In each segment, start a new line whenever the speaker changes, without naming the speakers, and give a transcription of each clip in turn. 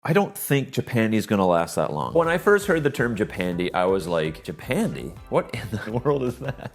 I don't think Japandi is going to last that long. When I first heard the term Japandi, I was like, Japandi? What in the world is that?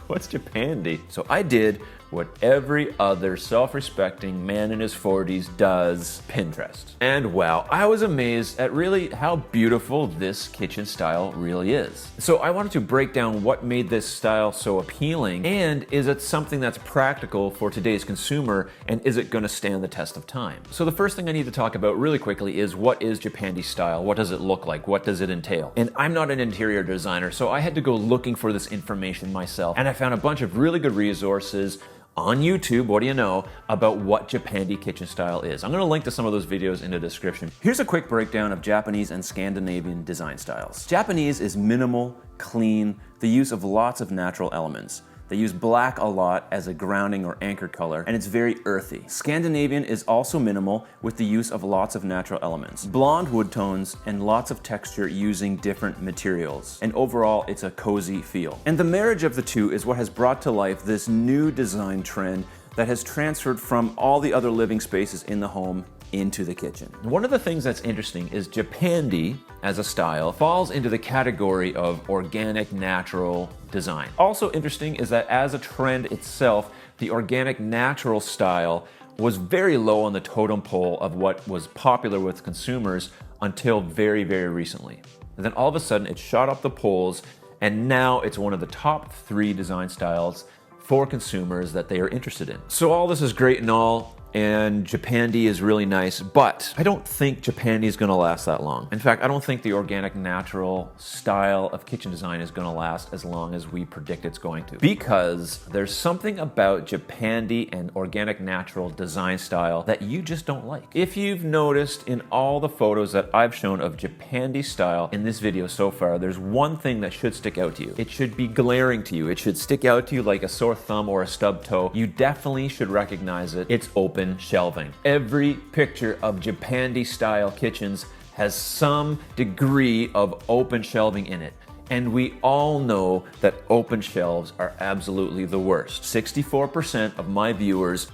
What's Japandi? So I did what every other self-respecting man in his 40s does, Pinterest. And wow, I was amazed at really how beautiful this kitchen style really is. So I wanted to break down what made this style so appealing, and is it something that's practical for today's consumer, and is it gonna stand the test of time? So the first thing I need to talk about really quickly is, what is Japandi style? What does it look like? What does it entail? And I'm not an interior designer, so I had to go looking for this information myself, and I found a bunch of really good resources on YouTube, what do you know, about what Japandi kitchen style is. I'm gonna link to some of those videos in the description. Here's a quick breakdown of Japanese and Scandinavian design styles. Japanese is minimal, clean, the use of lots of natural elements. They use black a lot as a grounding or anchor color, and it's very earthy. Scandinavian is also minimal, with the use of lots of natural elements. Blonde wood tones and lots of texture using different materials. And overall, it's a cozy feel. And the marriage of the two is what has brought to life this new design trend that has transferred from all the other living spaces in the home into the kitchen. One of the things that's interesting is Japandi as a style falls into the category of organic, natural design. Also interesting is that as a trend itself, the organic, natural style was very low on the totem pole of what was popular with consumers until very, very recently. And then all of a sudden it shot up the polls, and now it's one of the top 3 design styles for consumers that they are interested in. So all this is great and all, and Japandi is really nice, but I don't think Japandi is gonna last that long. In fact, I don't think the organic, natural style of kitchen design is gonna last as long as we predict it's going to. Because there's something about Japandi and organic, natural design style that you just don't like. If you've noticed in all the photos that I've shown of Japandi style in this video so far, there's one thing that should stick out to you. It should be glaring to you. It should stick out to you like a sore thumb or a stub toe. You definitely should recognize it. It's open shelving. Every picture of Japandi style kitchens has some degree of open shelving in it. And we all know that open shelves are absolutely the worst. 64% of my viewers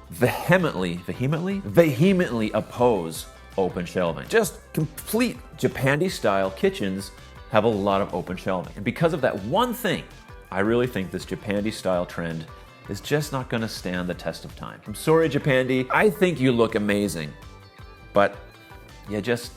vehemently oppose open shelving. Just complete Japandi style kitchens have a lot of open shelving. And because of that one thing, I really think this Japandi style trend is just not gonna stand the test of time. I'm sorry, Japandi. I think you look amazing, but you're just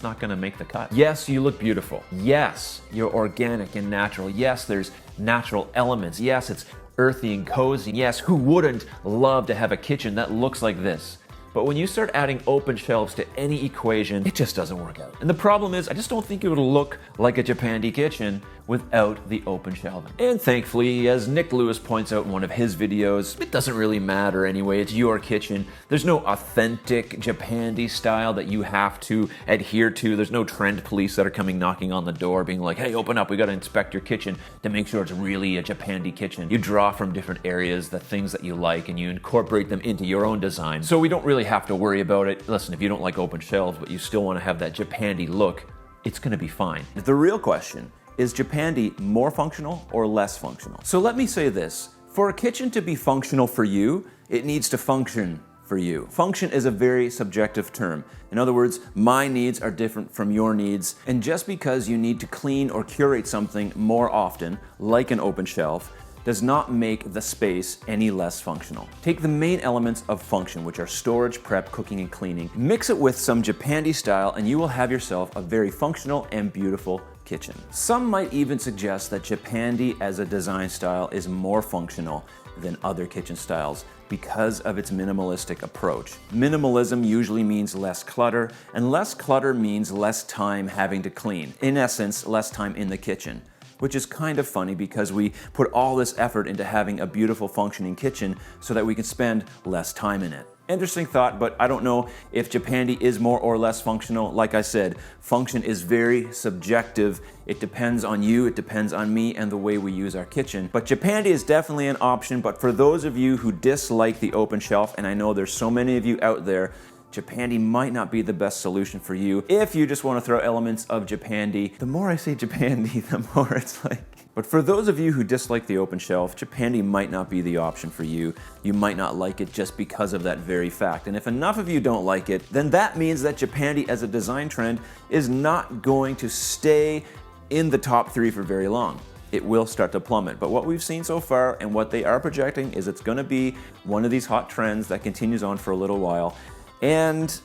not gonna make the cut. Yes, you look beautiful. Yes, you're organic and natural. Yes, there's natural elements. Yes, it's earthy and cozy. Yes, who wouldn't love to have a kitchen that looks like this? But when you start adding open shelves to any equation, it just doesn't work out. And the problem is, I just don't think it would look like a Japandi kitchen without the open shelving. And thankfully, as Nick Lewis points out in one of his videos, it doesn't really matter anyway, it's your kitchen. There's no authentic Japandi style that you have to adhere to. There's no trend police that are coming knocking on the door being like, hey, open up, we gotta inspect your kitchen to make sure it's really a Japandi kitchen. You draw from different areas the things that you like and you incorporate them into your own design. So we don't really have to worry about it. Listen, if you don't like open shelves, but you still wanna have that Japandi look, it's gonna be fine. The real question is Japandi more functional or less functional? So let me say this. For a kitchen to be functional for you, it needs to function for you. Function is a very subjective term. In other words, my needs are different from your needs, and just because you need to clean or curate something more often, like an open shelf, does not make the space any less functional. Take the main elements of function, which are storage, prep, cooking, and cleaning, mix it with some Japandi style, and you will have yourself a very functional and beautiful kitchen. Some might even suggest that Japandi as a design style is more functional than other kitchen styles because of its minimalistic approach. Minimalism usually means less clutter, and less clutter means less time having to clean. In essence, less time in the kitchen, which is kind of funny because we put all this effort into having a beautiful functioning kitchen so that we can spend less time in it. Interesting thought, but I don't know if Japandi is more or less functional. Like I said, function is very subjective. It depends on you, it depends on me, and the way we use our kitchen. But Japandi is definitely an option, but for those of you who dislike the open shelf, and I know there's so many of you out there, Japandi might not be the best solution for you if you just want to throw elements of Japandi. The more I say Japandi, the more it's like... But for those of you who dislike the open shelf, Japandi might not be the option for you. You might not like it just because of that very fact. And if enough of you don't like it, then that means that Japandi as a design trend is not going to stay in the top 3 for very long. It will start to plummet. But what we've seen so far and what they are projecting is it's going to be one of these hot trends that continues on for a little while. And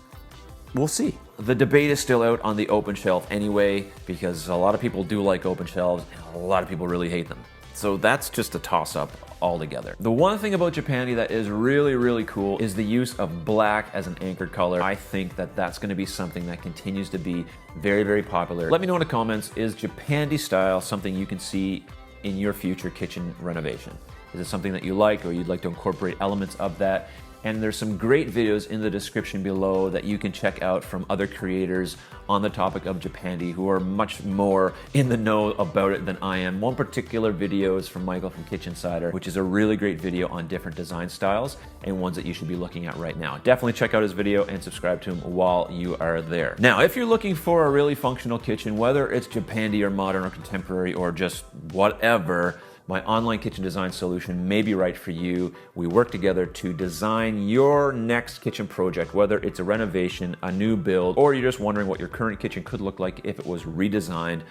we'll see. The debate is still out on the open shelf anyway, because a lot of people do like open shelves and a lot of people really hate them. So that's just a toss-up altogether. The one thing about Japandi that is really, really cool is the use of black as an anchored color. I think that that's going to be something that continues to be very, very popular. Let me know in the comments, is Japandi style something you can see in your future kitchen renovation? Is it something that you like, or you'd like to incorporate elements of that? And there's some great videos in the description below that you can check out from other creators on the topic of Japandi who are much more in the know about it than I am. One particular video is from Michael from Kitchen Cider, which is a really great video on different design styles and ones that you should be looking at right now. Definitely check out his video and subscribe to him while you are there. Now, if you're looking for a really functional kitchen, whether it's Japandi or modern or contemporary or just whatever, my online kitchen design solution may be right for you. We work together to design your next kitchen project, whether it's a renovation, a new build, or you're just wondering what your current kitchen could look like if it was redesigned.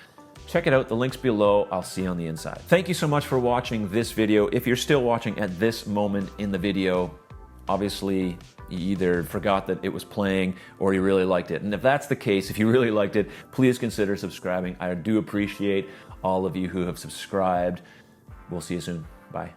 Check it out, the link's below. I'll see you on the inside. Thank you so much for watching this video. If you're still watching at this moment in the video, obviously you either forgot that it was playing or you really liked it. And if that's the case, if you really liked it, please consider subscribing. I do appreciate all of you who have subscribed. We'll see you soon. Bye.